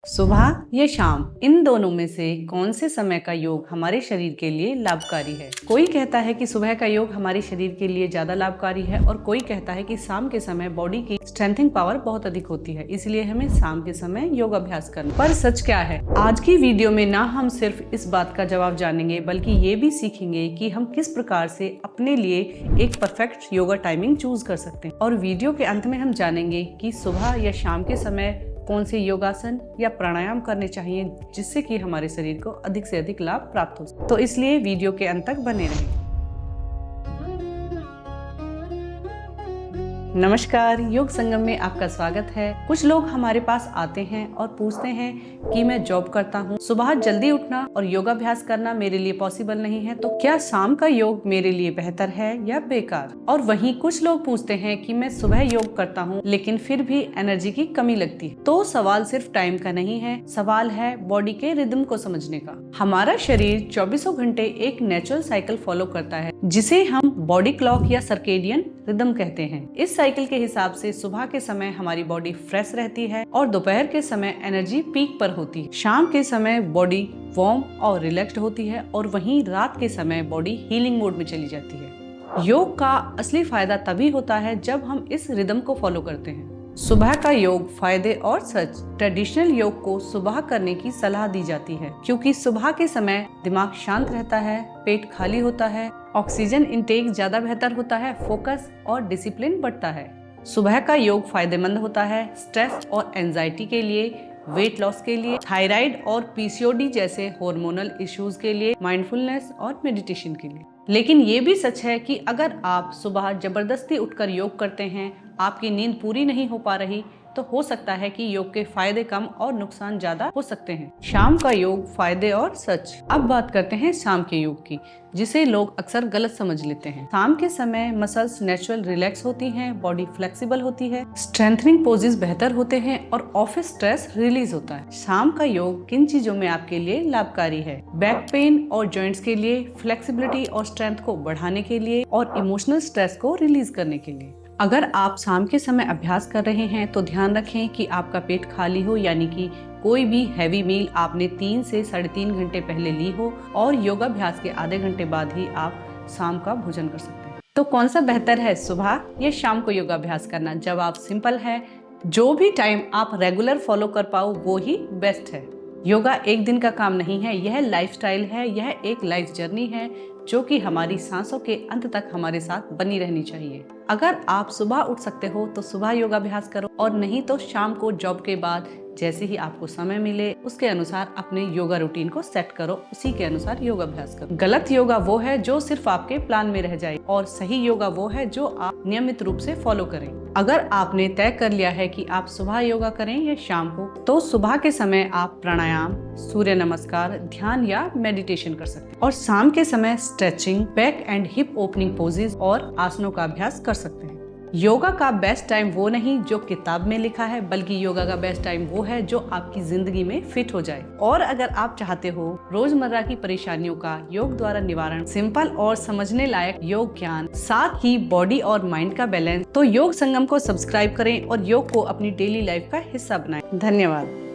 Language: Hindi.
सुबह या शाम, इन दोनों में से कौन से समय का योग हमारे शरीर के लिए लाभकारी है? कोई कहता है कि सुबह का योग हमारे शरीर के लिए ज्यादा लाभकारी है और कोई कहता है कि शाम के समय बॉडी की स्ट्रेंथिंग पावर बहुत अधिक होती है, इसलिए हमें शाम के समय योग अभ्यास करना। पर सच क्या है? आज की वीडियो में ना हम सिर्फ इस बात का जवाब जानेंगे बल्कि ये भी सीखेंगे कि हम किस प्रकार से अपने लिए एक परफेक्ट योगा टाइमिंग चूज कर सकते हैं। और वीडियो के अंत में हम जानेंगे कि सुबह या शाम के समय कौन से योगासन या प्राणायाम करने चाहिए जिससे कि हमारे शरीर को अधिक से अधिक लाभ प्राप्त हो। तो इसलिए वीडियो के अंत तक बने रहें। नमस्कार, योग संगम में आपका स्वागत है। कुछ लोग हमारे पास आते हैं और पूछते हैं कि मैं जॉब करता हूँ, सुबह जल्दी उठना और योगाभ्यास करना मेरे लिए पॉसिबल नहीं है, तो क्या शाम का योग मेरे लिए बेहतर है या बेकार? और वहीं कुछ लोग पूछते हैं कि मैं सुबह योग करता हूँ लेकिन फिर भी एनर्जी की कमी लगती है। तो सवाल सिर्फ टाइम का नहीं है, सवाल है बॉडी के रिदम को समझने का। हमारा शरीर 24 घंटे एक नेचुरल साइकिल फॉलो करता है जिसे हम बॉडी क्लॉक या सर्केडियन रिदम कहते हैं। इस साइकिल के हिसाब से सुबह के समय हमारी बॉडी फ्रेश रहती है और दोपहर के समय एनर्जी पीक पर होती है। शाम के समय बॉडी वार्म और रिलैक्स्ड होती है और वहीं रात के समय बॉडी हीलिंग मोड में चली जाती है। योग का असली फायदा तभी होता है जब हम इस रिदम को फॉलो करते हैं। सुबह का योग फायदे और सच। ट्रेडिशनल योग को सुबह करने की सलाह दी जाती है क्योंकि सुबह के समय दिमाग शांत रहता है, पेट खाली होता है, ऑक्सीजन इनटेक ज्यादा बेहतर होता है, फोकस और डिसिप्लिन बढ़ता है। सुबह का योग फायदेमंद होता है स्ट्रेस और एंजाइटी के लिए, वेट लॉस के लिए, थायराइड और पीसीओडी जैसे हार्मोनल इश्यूज के लिए, माइंडफुलनेस और मेडिटेशन के लिए। लेकिन ये भी सच है कि अगर आप सुबह जबरदस्ती उठकर योग करते हैं, आपकी नींद पूरी नहीं हो पा रही, तो हो सकता है कि योग के फायदे कम और नुकसान ज्यादा हो सकते हैं। शाम का योग फायदे और सच। अब बात करते हैं शाम के योग की, जिसे लोग अक्सर गलत समझ लेते हैं। शाम के समय मसल्स नेचुरल रिलैक्स होती हैं, बॉडी फ्लेक्सिबल होती है, स्ट्रेंथनिंग पोजेस बेहतर होते हैं और ऑफिस स्ट्रेस रिलीज होता है। शाम का योग किन चीजों में आपके लिए लाभकारी है? बैक पेन और जॉइंट्स के लिए, फ्लेक्सिबिलिटी और स्ट्रेंथ को बढ़ाने के लिए और इमोशनल स्ट्रेस को रिलीज करने के लिए। अगर आप शाम के समय अभ्यास कर रहे हैं तो ध्यान रखें कि आपका पेट खाली हो, यानी कि कोई भी हैवी मील आपने 3 से 3.5 घंटे पहले ली हो और योगाभ्यास के आधे घंटे बाद ही आप शाम का भोजन कर सकते हैं। तो कौन सा बेहतर है, सुबह या शाम को योगाभ्यास करना? जवाब सिंपल है, जो भी टाइम आप रेगुलर फॉलो कर पाओ वो ही बेस्ट है। योगा एक दिन का काम नहीं है, यह लाइफस्टाइल है, यह एक लाइफ जर्नी है जो कि हमारी सांसों के अंत तक हमारे साथ बनी रहनी चाहिए। अगर आप सुबह उठ सकते हो तो सुबह योगाभ्यास करो और नहीं तो शाम को जॉब के बाद जैसे ही आपको समय मिले उसके अनुसार अपने योगा रूटीन को सेट करो, उसी के अनुसार योगाभ्यास करो। गलत योगा वो है जो सिर्फ आपके प्लान में रह जाए और सही योगा वो है जो आप नियमित रूप से फॉलो करें। अगर आपने तय कर लिया है कि आप सुबह योगा करें या शाम को, तो सुबह के समय आप प्राणायाम, सूर्य नमस्कार, ध्यान या मेडिटेशन कर सकते हैं और शाम के समय stretching, back and hip opening poses और आसनों का अभ्यास कर सकते हैं। योगा का बेस्ट टाइम वो नहीं जो किताब में लिखा है, बल्कि योगा का बेस्ट टाइम वो है जो आपकी जिंदगी में फिट हो जाए। और अगर आप चाहते हो रोजमर्रा की परेशानियों का योग द्वारा निवारण, सिंपल और समझने लायक योग ज्ञान, साथ ही बॉडी और माइंड का बैलेंस, तो योग संगम को सब्सक्राइब करें और योग को अपनी डेली लाइफ का हिस्सा बनाएं। धन्यवाद।